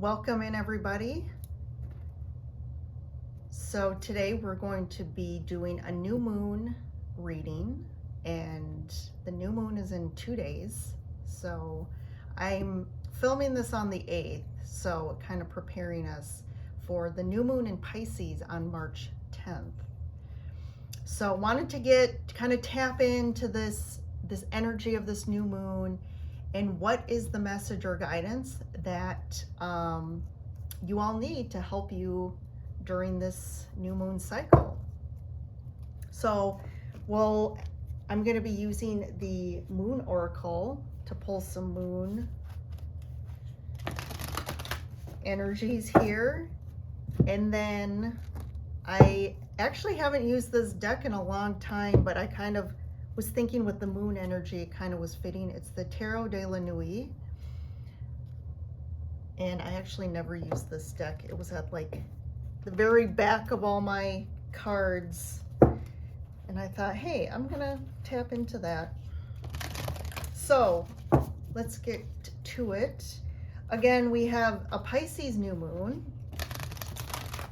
welcome in everybody. So today we're going to be doing a new moon reading, and the new moon is in 2 days. So I'm filming this on the 8th, so kind of preparing us for the new moon in Pisces on March 10th. So wanted to kind of tap into this energy of this new moon and what is the message or guidance that you all need to help you during this new moon cycle. So, I'm going to be using the Moon Oracle to pull some moon energies here. And then I actually haven't used this deck in a long time, but I kind of was thinking with the moon energy, it kind of was fitting. It's the Tarot de la Nuit. And I actually never used this deck. It was at like the very back of all my cards. And I thought, hey, I'm gonna tap into that. So let's get to it. Again, we have a Pisces new moon.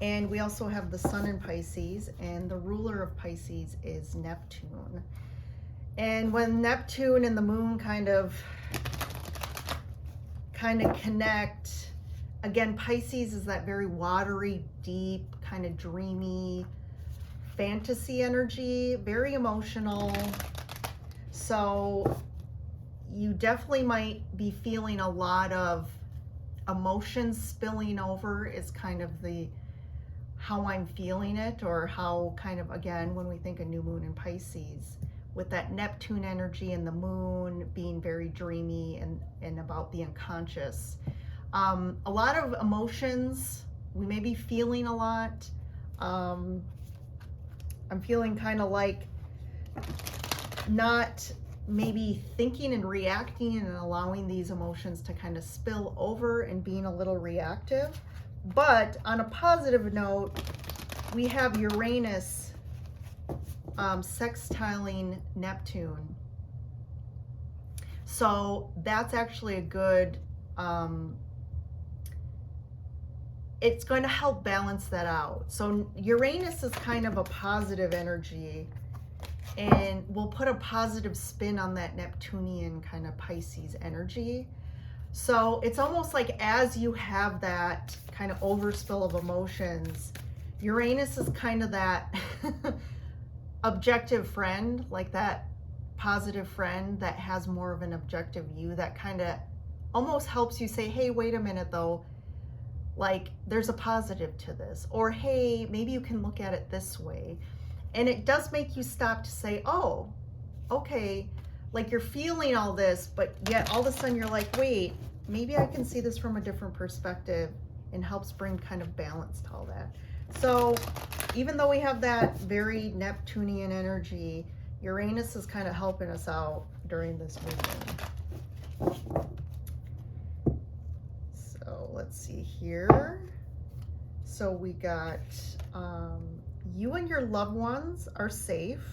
And we also have the sun in Pisces, and the ruler of Pisces is Neptune. And when Neptune and the moon kind of connect, again, Pisces is that very watery, deep, kind of dreamy fantasy energy, very emotional. So you definitely might be feeling a lot of emotions spilling over is kind of how I'm feeling it, or how kind of, again, when we think of new moon in Pisces, with that Neptune energy and the moon being very dreamy and about the unconscious. A lot of emotions, we may be feeling a lot. I'm feeling kind of like not maybe thinking and reacting and allowing these emotions to kind of spill over and being a little reactive. But on a positive note, we have Uranus sextiling Neptune. So that's actually a good, it's going to help balance that out. So Uranus is kind of a positive energy, and we'll put a positive spin on that Neptunian kind of Pisces energy. So it's almost like as you have that kind of overspill of emotions, Uranus is kind of that objective friend, like that positive friend that has more of an objective view, that kind of almost helps you say, hey, wait a minute though, like there's a positive to this, or hey, maybe you can look at it this way. And it does make you stop to say, oh, okay, like you're feeling all this, but yet all of a sudden you're like, wait, maybe I can see this from a different perspective, and helps bring kind of balance to all that. So even though we have that very Neptunian energy, Uranus is kind of helping us out during this movement. So let's see here. So we got you and your loved ones are safe.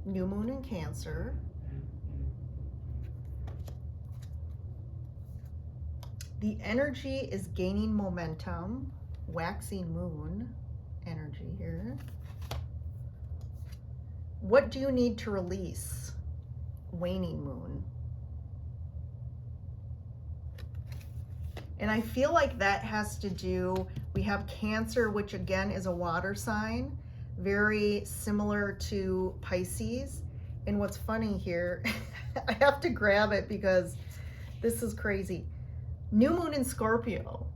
New moon in Cancer. The energy is gaining momentum. Waxing moon energy here. What do you need to release? Waning moon. And I feel like that has to do, we have Cancer, which again is a water sign, very similar to Pisces. And what's funny here, I have to grab it because this is crazy. New moon in Scorpio.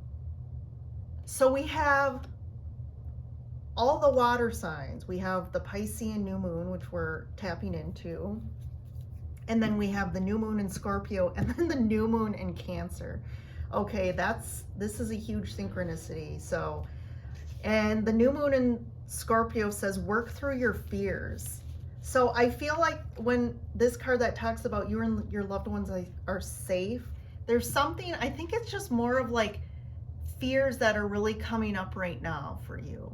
So we have all the water signs. We have the Piscean new moon, which we're tapping into. And then we have the new moon in Scorpio, and then the new moon in Cancer. Okay, this is a huge synchronicity. So, and the new moon in Scorpio says, work through your fears. So I feel like when this card that talks about you and your loved ones are safe, there's something, I think it's just more of like fears that are really coming up right now for you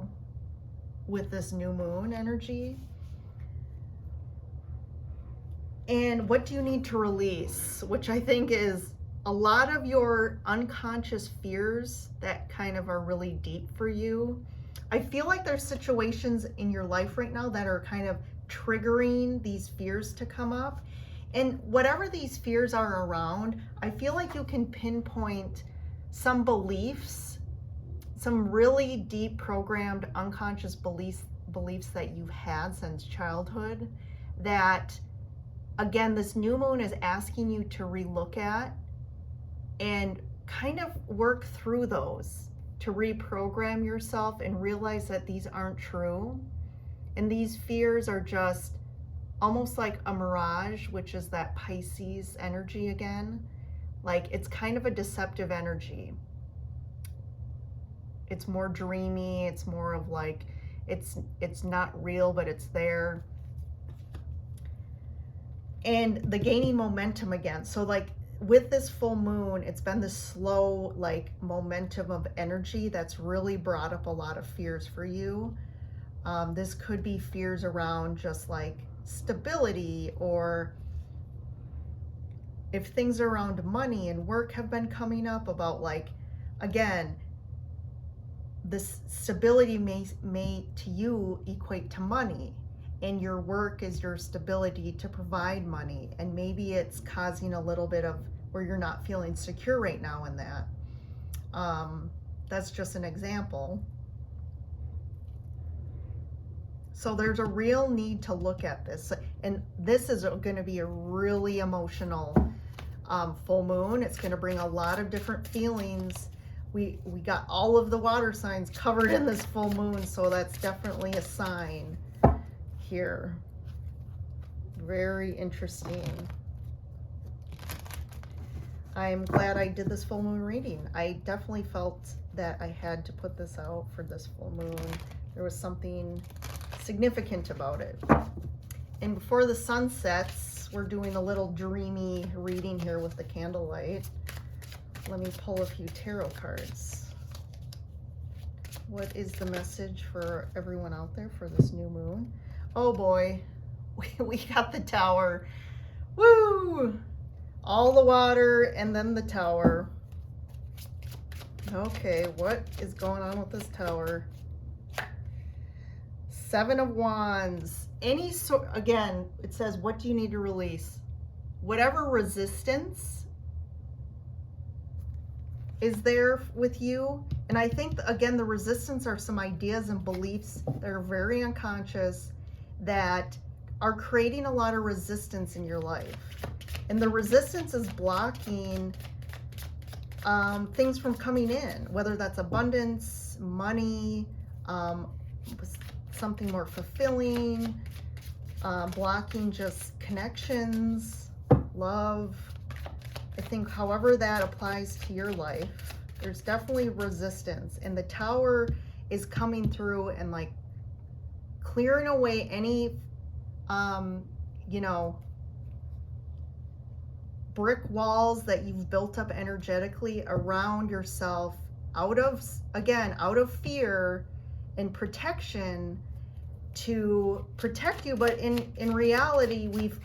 with this new moon energy. And what do you need to release? Which I think is a lot of your unconscious fears that kind of are really deep for you. I feel like there's situations in your life right now that are kind of triggering these fears to come up. And whatever these fears are around, I feel like you can pinpoint some beliefs, some really deep programmed unconscious beliefs that you've had since childhood that, again, this new moon is asking you to relook at and kind of work through those, to reprogram yourself and realize that these aren't true. And these fears are just almost like a mirage, which is that Pisces energy again. Like, it's kind of a deceptive energy. It's more dreamy. It's more of like, it's not real, but it's there. And the gaining momentum again. So like, with this full moon, it's been this slow, like, momentum of energy that's really brought up a lot of fears for you. This could be fears around just like stability, or if things around money and work have been coming up about, like, again, this stability may to you equate to money, and your work is your stability to provide money, and maybe it's causing a little bit of where you're not feeling secure right now in that. That's just an example. So there's a real need to look at this, and this is going to be a really emotional full moon. It's going to bring a lot of different feelings. We got all of the water signs covered in this full moon, so that's definitely a sign here. Very interesting. I'm glad I did this full moon reading. I definitely felt that I had to put this out for this full moon. There was something significant about it. And before the sun sets, we're doing a little dreamy reading here with the candlelight. Let me pull a few tarot cards. What is the message for everyone out there for this new moon? Oh boy, we got the Tower. Woo! All the water and then the Tower. Okay, what is going on with this Tower? Seven of Wands. Any sort, again, it says, what do you need to release? Whatever resistance is there with you. And I think, again, the resistance are some ideas and beliefs that are very unconscious that are creating a lot of resistance in your life. And the resistance is blocking things from coming in, whether that's abundance, money, something more fulfilling, blocking just connections, love. I think however that applies to your life, there's definitely resistance. And the Tower is coming through and like clearing away any, you know, brick walls that you've built up energetically around yourself out of, again, out of fear and protection, to protect you. But in reality, we've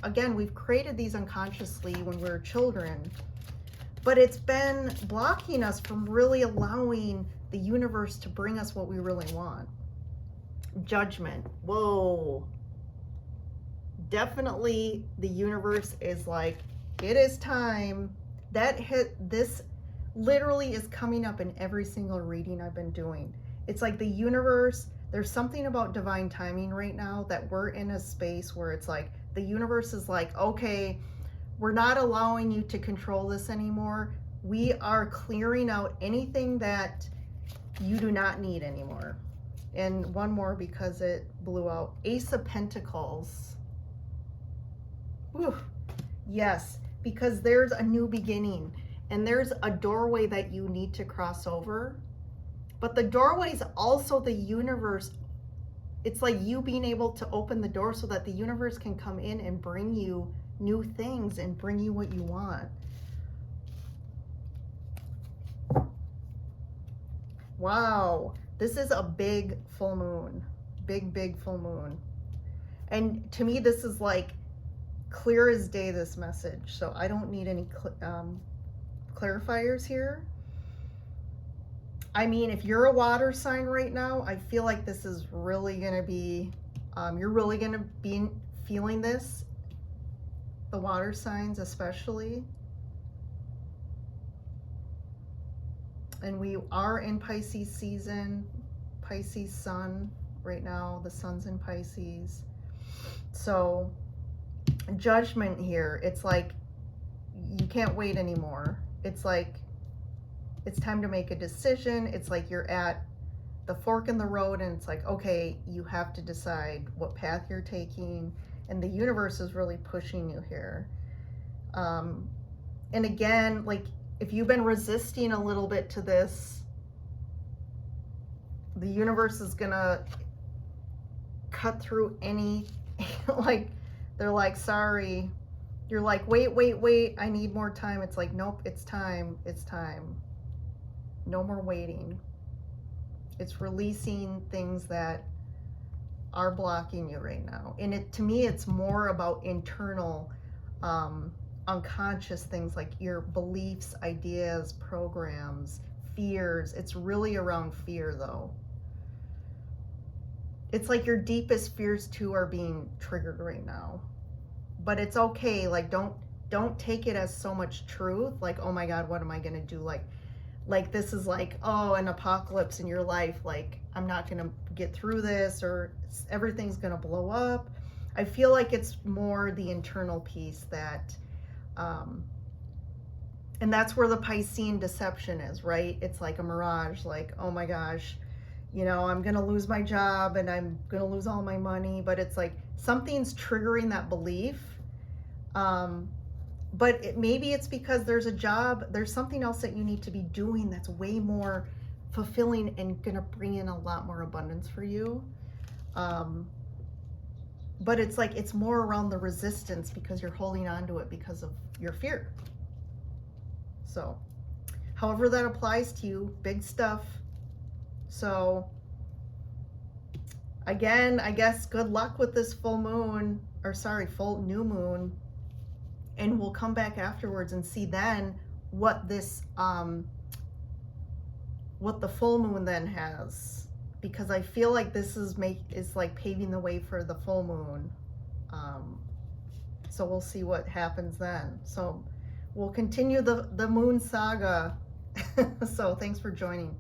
created these unconsciously when we were children, but it's been blocking us from really allowing the universe to bring us what we really want. Judgment. Whoa. Definitely the universe is like, it is time. This literally is coming up in every single reading I've been doing. It's like the universe, there's something about divine timing right now that we're in a space where it's like the universe is like, okay, we're not allowing you to control this anymore. We are clearing out anything that you do not need anymore. And one more because it blew out. Ace of Pentacles. Whew. Yes, because there's a new beginning and there's a doorway that you need to cross over. But the doorway is also the universe. It's like you being able to open the door so that the universe can come in and bring you new things and bring you what you want. Wow, this is a big full moon. Big full moon. And to me, this is like clear as day, this message. So I don't need any clarifiers here. I mean, if you're a water sign right now, I feel like this is really going to be, you're really going to be feeling this, the water signs especially. And we are in Pisces season, Pisces sun right now. The sun's in Pisces. So judgment here, it's like you can't wait anymore. It's like it's time to make a decision. It's like you're at the fork in the road and it's like, okay, you have to decide what path you're taking, and the universe is really pushing you here. And again, like if you've been resisting a little bit to this, the universe is gonna cut through any like they're like, sorry. You're like, wait, I need more time. It's like, nope, it's time. No more waiting. It's releasing things that are blocking you right now. And to me, it's more about internal, unconscious things like your beliefs, ideas, programs, fears. It's really around fear though. It's like your deepest fears too are being triggered right now. But it's okay. Like don't take it as so much truth. Like, oh my God, what am I gonna do? Like this is like, oh, an apocalypse in your life. Like I'm not gonna get through this, or everything's gonna blow up. I feel like it's more the internal piece that, and that's where the Piscean deception is, right? It's like a mirage. Like, oh my gosh, you know, I'm gonna lose my job and I'm gonna lose all my money. But it's like something's triggering that belief. But maybe it's because there's a job, there's something else that you need to be doing that's way more fulfilling and gonna bring in a lot more abundance for you. But it's like it's more around the resistance because you're holding on to it because of your fear. So however that applies to you, big stuff. So again, I guess good luck with this full moon, or sorry, full new moon. And we'll come back afterwards and see then what this, what the full moon then has, because I feel like this is like paving the way for the full moon. So we'll see what happens then. So we'll continue the moon saga. So thanks for joining.